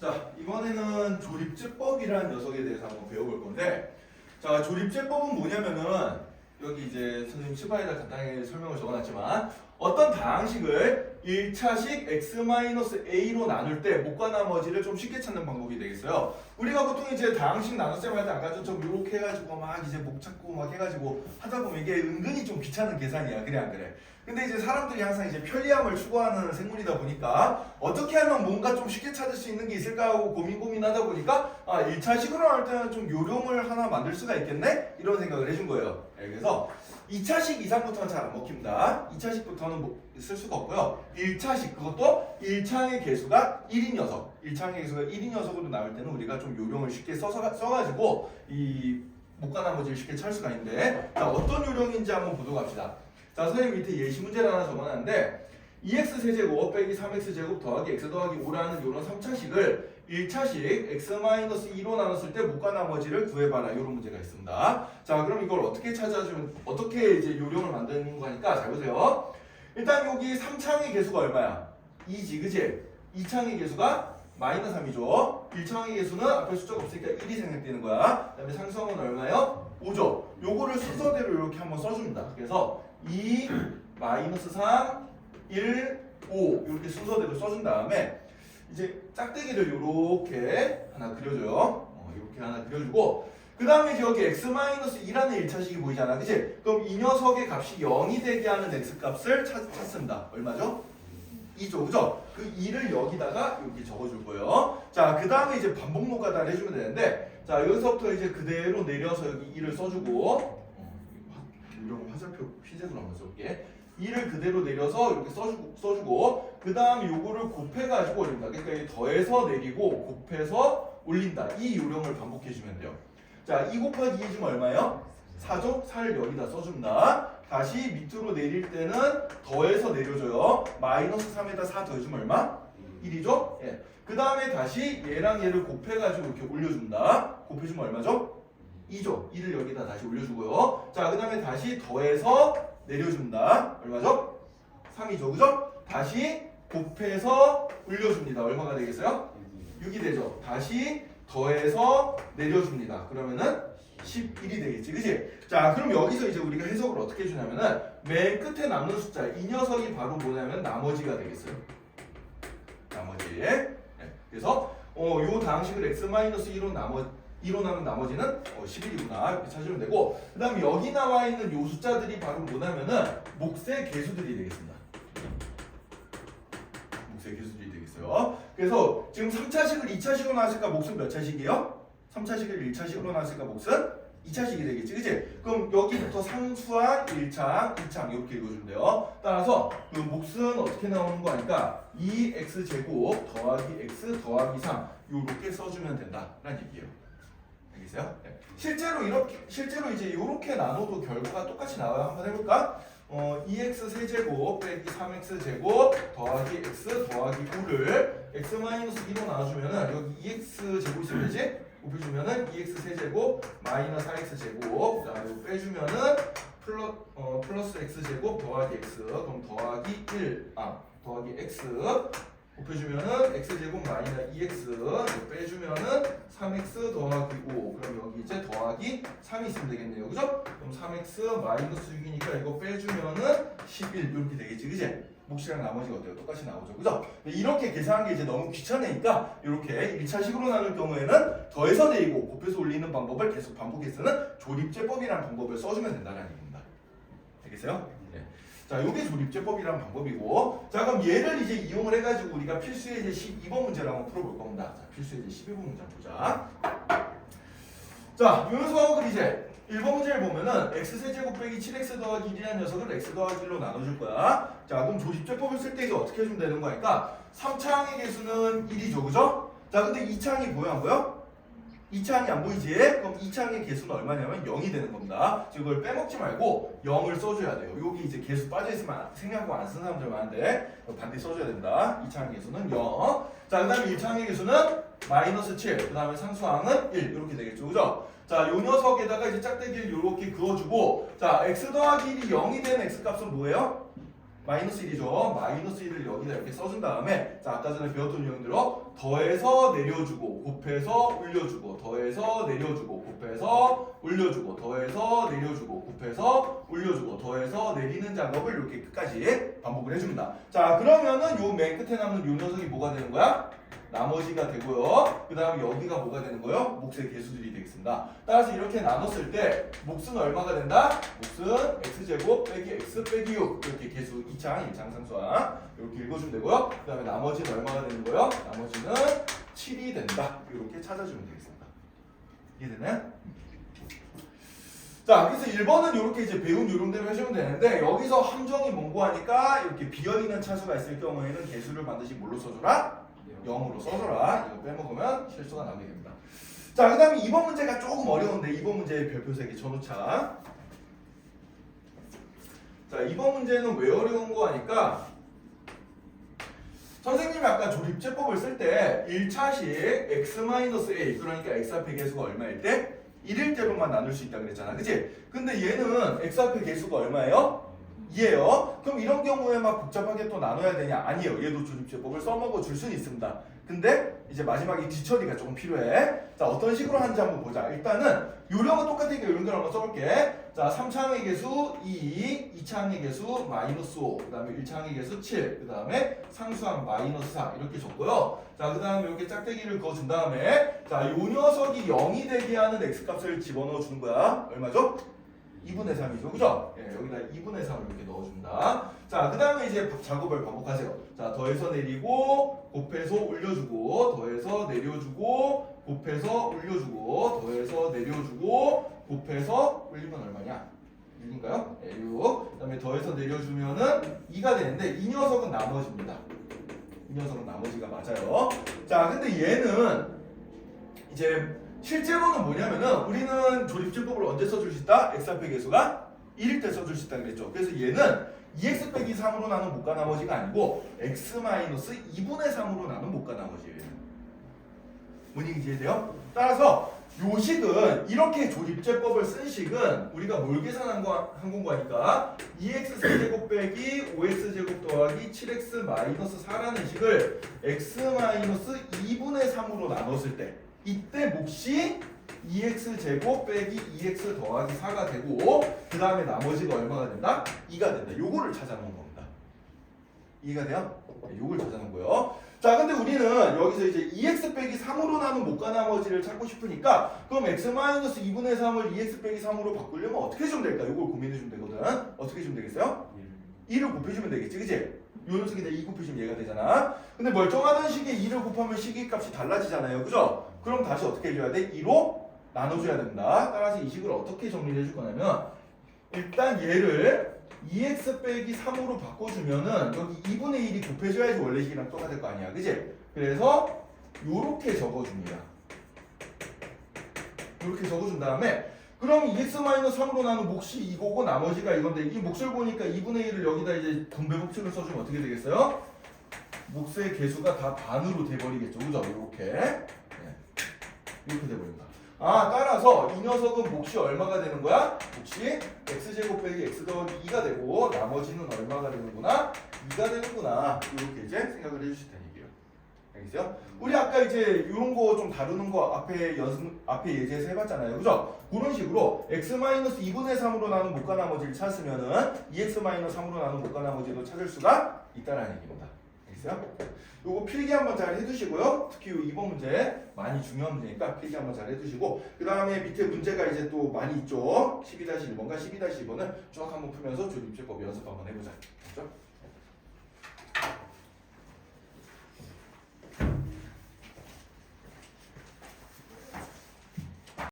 자, 이번에는 조립제법이라는 녀석에 대해서 한번 배워볼 건데, 자, 조립제법은 뭐냐면은 여기 이제 선생님 치바에다 간단하게 설명을 적어놨지만 어떤 다항식을 1차식 x-a로 나눌 때 목과 나머지를 좀 쉽게 찾는 방법이 되겠어요. 우리가 보통 이제 다항식 나눗셈 할 때 아까 좀 이렇게 해가지고 막 이제 목 찾고 막 해가지고 하다 보면 이게 은근히 좀 귀찮은 계산이야. 그래 안 그래? 근데 이제 사람들이 항상 이제 편리함을 추구하는 생물이다 보니까 어떻게 하면 뭔가 좀 쉽게 찾을 수 있는 게 있을까 하고 고민하다 보니까 1차식으로 할 때는 좀 요령을 하나 만들 수가 있겠네? 이런 생각을 해준 거예요. 그래서 2차식 이상부터는 잘 안 먹힙니다. 2차식부터는 쓸 수가 없고요. 1차식, 그것도 1창의 개수가 1인 녀석. 1창의 개수가 1인 녀석으로 나올 때는 우리가 좀 요령을 쉽게 써가지고 이 목과 나머지를 쉽게 찾을 수가 있는데, 자, 어떤 요령인지 한번 보도록 합시다. 자, 선생님 밑에 예시 문제를 하나 적어놨는데 2x 세제곱 빼기 3x 제곱 더하기 x 더하기 5라는 이런 3차식을 1차식 x-2로 나눴을 때 목과 나머지를 구해봐라. 이런 문제가 있습니다. 자, 그럼 이걸 어떻게 찾아주면 어떻게 이제 요령을 만드는 거니까 잘 보세요. 일단 여기 3창의 개수가 얼마야? 2지, 그치? 2창의 개수가 마이너스 3이죠. 1창의 개수는 앞에 숫자가 없으니까 1이 생략되는 거야. 그 다음에 상수함은 얼마요? 5죠. 요거를 순서대로 이렇게 한번 써줍니다. 그래서 2, 마이너스 3, 1, 5 이렇게 순서대로 써준 다음에 이제 짝대기를 이렇게 하나 그려줘요. 이렇게 하나 그려주고 그 다음에 이제 여기 x-2라는 1차식이 보이잖아. 그치? 그럼 이 녀석의 값이 0이 되게 하는 x값을 찾습니다. 얼마죠? 2죠. 그죠? 그 2를 여기다가 이렇게 적어줄 거예요. 자, 그 다음에 이제 반복 노가다를 해주면 되는데, 자, 여기서부터 이제 그대로 내려서 여기 2를 써주고, 이런 화살표 흰색으로 한번 써볼게. 2를 그대로 내려서 이렇게 써주고 그 다음에 요거를 곱해가지고 올린다. 그러니까 더해서 내리고 곱해서 올린다. 이 요령을 반복해주면 돼요. 자, 2 곱하기 2 주면 얼마예요? 4죠? 4를 여기다 써줍니다. 다시 밑으로 내릴 때는 더해서 내려줘요. 마이너스 3에다 4 더해주면 얼마? 1이죠? 예. 그 다음에 다시 얘랑 얘를 곱해가지고 이렇게 올려준다. 곱해주면 얼마죠? 2죠? 2를 여기다 다시 올려주고요. 자, 그 다음에 다시 더해서 내려준다. 얼마죠? 3이죠. 그죠? 다시 곱해서 올려줍니다. 얼마가 되겠어요? 6이 되죠. 다시 더해서 내려줍니다. 그러면은 11이 되겠지. 그치? 자, 그럼 여기서 이제 우리가 해석을 어떻게 해주냐면은 맨 끝에 남는 숫자 이 녀석이 바로 뭐냐면 나머지가 되겠어요. 나머지. 네. 그래서 요 다항식을 x-1로 나눈 나머지는 11이구나 이렇게 찾으면 되고, 그 다음에 여기 나와 있는 요 숫자들이 바로 뭐냐면은 몫의 개수들이 되겠습니다. 몫의 개수들이 되겠어요. 그래서 지금 3차식을 2차식으로 나왔으니까 몫은 몇 차식이에요? 3차식을 1차식으로 나왔으니까 몫은 2차식이 되겠지, 그치? 그럼 여기부터 상수항 1창, 2창 이렇게 읽어주면 돼요. 따라서 그 몫은 어떻게 나오는 거 아니까 2x제곱 더하기 x 더하기 3 요렇게 써주면 된다라는 얘기예요. 알겠어요? 네. 실제로 이제 이렇게 나눠도 결과가 똑같이 나와요. 한번 해볼까? 2x 세제곱 빼기 3x 제곱 더하기 x 더하기 9를 x-2로 나눠주면은 여기 2x 제곱 있으면 되지? 곱해주면은 2x 세제곱 마이너스 4x 제곱, 자 이거 빼주면은 플러스 x 제곱 더하기 x, 그럼 더하기 1, 더하기 x 곱해주면은 x제곱 마이너스 2x 빼주면은 3x 더하기 5, 그럼 여기 이제 더하기 3이 있으면 되겠네요. 그죠? 그럼 3x 마이너스 6이니까 이거 빼주면은 11 이렇게 되겠지. 그지? 몫이랑 나머지가 어때요? 똑같이 나오죠. 그죠? 이렇게 계산하는 게 이제 너무 귀찮으니까 이렇게 1차식으로 나눌 경우에는 더해서 내리고 곱해서 올리는 방법을 계속 반복해서는 조립제법이라는 방법을 써주면 된다는 얘기입니다. 알겠어요? 네. 자, 요게 조립제법이라는 방법이고, 자, 그럼 얘를 이제 이용을 해가지고 우리가 필수의 제 12번 문제를 한번 풀어볼 겁니다. 자, 필수의 제 12번 문제 한번 보자. 자, 요 녀석을 이제 1번 문제를 보면은 x세제곱 빼기 7x 더하기 1이라는 녀석을 x 더하기 1로 나눠줄 거야. 자, 그럼 조립제법을 쓸 때 이제 어떻게 해주면 되는 거니까 3창의 개수는 1이죠. 그죠? 자, 근데 2창이 보여 안 보여? 2창이 안 보이지? 그럼 2창의 개수는 얼마냐면 0이 되는 겁니다. 즉 이걸 빼먹지 말고 0을 써줘야 돼요. 여기 이제 개수 빠져있으면 생략하고 안 쓰는 사람들 많은데 반드시 써줘야 된다. 2창의 개수는 0. 자, 그 다음에 1창의 개수는 마이너스 7, 그 다음에 상수항은 1 이렇게 되겠죠. 그죠? 자, 요 녀석에다가 이제 짝대기를 이렇게 그어주고, 자, x 더하기 1이 0이 된 x값은 뭐예요? 마이너스 1이죠. 마이너스 1을 여기다 이렇게 써준 다음에 자 아까 전에 배웠던 유형대로 더해서 내려주고 곱해서 올려주고 더해서 내려주고 곱해서 올려주고 더해서 내려주고 곱해서 올려주고 더해서 내리는 작업을 이렇게 끝까지 반복을 해줍니다. 자 그러면은 요 맨 끝에 남는 요 녀석이 뭐가 되는 거야? 나머지가 되고요. 그 다음에 여기가 뭐가 되는 거예요? 몫의 개수들이 되겠습니다. 따라서 이렇게 나눴을 때 몫은 얼마가 된다? 몫은 x제곱 빼기 x 빼기 6 이렇게 개수 2창, 1창 상수항 이렇게 읽어주면 되고요. 그 다음에 나머지는 얼마가 되는 거예요? 나머지는 7이 된다. 이렇게 찾아주면 되겠습니다. 이해되나요? 자, 그래서 1번은 이렇게 이제 배운 요령대로 해주면 되는데 여기서 함정이 뭔고 하니까 이렇게 비어있는 차수가 있을 경우에는 개수를 반드시 뭘로 써줘라? 0으로 써줘라. 이거 빼먹으면 실수가 나게 됩니다. 자, 그 다음에 2번 문제가 조금 어려운데 2번 문제의 별표 3개 쳐놓자. 자, 2번 문제는 왜 어려운 거 하니까 선생님이 아까 조립제법을 쓸 때 1차식 x-a 그러니까 x 앞의 개수가 얼마일 때? 1일 때로만 나눌 수 있다 그랬잖아. 그치? 근데 얘는 x 앞의 개수가 얼마예요? 2예요. 그럼 이런 경우에 막 복잡하게 또 나눠야 되냐? 아니에요. 얘도 조립제법을 써먹어 줄 수는 있습니다. 근데 이제 마지막에 뒤처리가 조금 필요해. 자, 어떤 식으로 하는지 한번 보자. 일단은 요령은 똑같으니까 요령대로 한번 써볼게. 자, 3창의 개수 2, 2창의 개수 마이너스 5, 그 다음에 1창의 개수 7, 그 다음에 상수항 마이너스 4 이렇게 줬고요. 자, 그 다음에 이렇게 짝대기를 그어준 다음에 자, 요 녀석이 0이 되게 하는 x값을 집어넣어 주는 거야. 얼마죠? 2분의 3이죠. 그죠? 예, 여기다 2분의 3을 이렇게 넣어줍니다. 자, 그 다음에 이제 작업을 반복하세요. 자, 더해서 내리고, 곱해서 올려주고, 더해서 내려주고, 곱해서 올려주고, 더해서 내려주고, 곱해서 올리면 얼마냐? 6인가요? 예, 6. 그 다음에 더해서 내려주면은 2가 되는데, 이 녀석은 나머지입니다. 이 녀석은 나머지가 맞아요. 자, 근데 얘는 이제 실제로는 뭐냐면은 우리는 조립제법을 언제 써줄 수 있다? x 앞의 개수가 1일 때 써줄 수 있다 그랬죠. 그래서 얘는 2x 빼기 3으로 나눈 못가 나머지가 아니고 x-2분의 3으로 나눈 못가 나머지예요. 뭔 얘기인지 이해돼요? 따라서 요 식은 이렇게 조립제법을 쓴 식은 우리가 뭘 계산한 건거 하니까 2x 세제곱 빼기 5x제곱 더하기 7x 4라는 식을 x-2분의 3으로 나눴을 때 이때 몫이 2x제곱 빼기 2x 더하기 4가 되고 그 다음에 나머지가 얼마가 된다? 2가 된다. 요거를 찾아놓은 겁니다. 이해가 돼요? 네, 요걸 찾아놓은 거예요. 자, 근데 우리는 여기서 이제 2x 빼기 3으로 나눈 못가 나머지를 찾고 싶으니까 그럼 x-2분의 3을 2x 빼기 3으로 바꾸려면 어떻게 해주면 될까? 요걸 고민해주면 되거든. 어떻게 해주면 되겠어요? 2를 곱해주면 되겠지, 그치? 요 녀석인데 2 곱해주면 얘가 되잖아. 근데 멀쩡하던 식에 2를 곱하면 식의 값이 달라지잖아요. 그죠? 그럼 다시 어떻게 해줘야 돼? 2로 나눠줘야 된다. 따라서 이 식을 어떻게 정리를 해줄 거냐면 일단 얘를 2x 빼기 3으로 바꿔주면은 여기 2분의 1이 곱해줘야지 원래 식이랑 똑같을 거 아니야. 그치? 그래서 요렇게 적어줍니다. 요렇게 적어준 다음에 그럼 2x-3으로 나눈 몫이 이거고 나머지가 이건데 이 몫을 보니까 2분의 1을 여기다 이제 분배 법칙을 써주면 어떻게 되겠어요? 몫의 개수가 다 반으로 돼버리겠죠. 그죠? 이렇게. 네. 이렇게 돼버립니다. 아, 따라서 이 녀석은 몫이 얼마가 되는 거야? 몫이 x제곱 빼기 x 더하기 2가 되고 나머지는 얼마가 되는구나? 2가 되는구나. 이렇게 이제 생각을 해주실 테니. 알겠어요? 우리 아까 이제 이런 거 좀 다루는 거 앞에 예제에서 해봤잖아요. 그죠? 그런 식으로 x-2분의 3으로 나눈 못가 나머지를 찾으면은 2x-3으로 나눈 못가 나머지도 찾을 수가 있다라는 얘기입니다. 알겠어요? 요거 필기 한번 잘 해두시고요. 특히 요 2번 문제 많이 중요한 문제니까 필기 한번 잘 해두시고 그 다음에 밑에 문제가 이제 또 많이 있죠. 12-1번과 12-2번을 쭉 한번 풀면서 조립제법 연습 한번 해보자. 그렇죠?